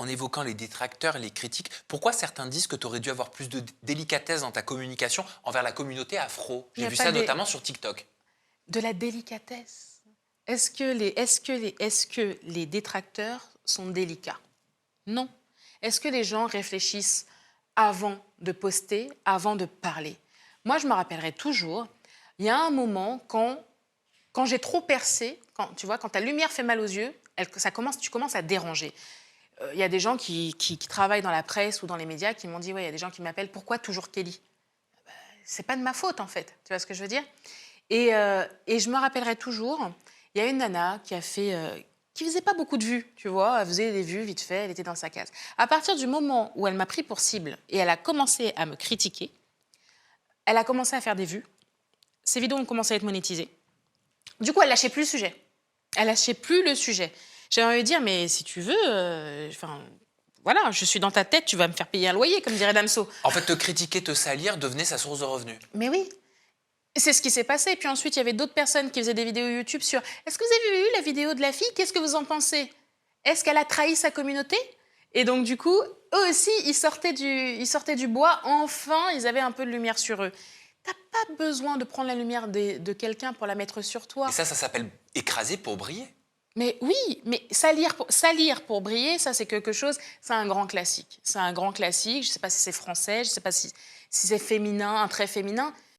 En évoquant les détracteurs et les critiques, pourquoi certains disent que tu aurais dû avoir plus de délicatesse dans ta communication envers la communauté afro? Il n'y J'ai a vu pas ça notamment sur TikTok. de la délicatesse. Est-ce que les détracteurs sont délicats? Non. Est-ce que les gens réfléchissent avant de poster, avant de parler? Moi, je me rappellerai toujours, il y a un moment quand j'ai trop percé, quand, tu vois, quand ta lumière fait mal aux yeux, tu commences à déranger. Il y a des gens qui travaillent dans la presse ou dans les médias qui m'ont dit, ouais, il y a des gens qui m'appellent, pourquoi toujours Kelly? C'est pas de ma faute, en fait. Tu vois ce que je veux dire? Et je me rappellerai toujours, il y a une nana qui faisait pas beaucoup de vues, tu vois, elle faisait des vues vite fait, elle était dans sa case. À partir du moment où elle m'a pris pour cible et elle a commencé à me critiquer, elle a commencé à faire des vues, ses vidéos ont commencé à être monétisées. Du coup, elle lâchait plus le sujet. Elle lâchait plus le sujet. J'ai envie de dire, mais si tu veux, enfin, voilà, je suis dans ta tête, tu vas me faire payer un loyer, comme dirait Damso. En fait, te critiquer, te salir devenait sa source de revenus. Mais oui, c'est ce qui s'est passé. Puis ensuite, il y avait d'autres personnes qui faisaient des vidéos YouTube sur est-ce que vous avez vu la vidéo de la fille? Qu'est-ce que vous en pensez? Est-ce qu'elle a trahi sa communauté? Et donc, du coup, eux aussi, ils sortaient du bois. Enfin, ils avaient un peu de lumière sur eux. T'as pas besoin de prendre la lumière de quelqu'un pour la mettre sur Et toi. ça s'appelle écraser pour briller. Mais oui, mais salir pour briller, ça c'est quelque chose, c'est un grand classique. C'est un grand classique. Je ne sais pas si c'est français, je ne sais pas si c'est féminin, un trait féminin.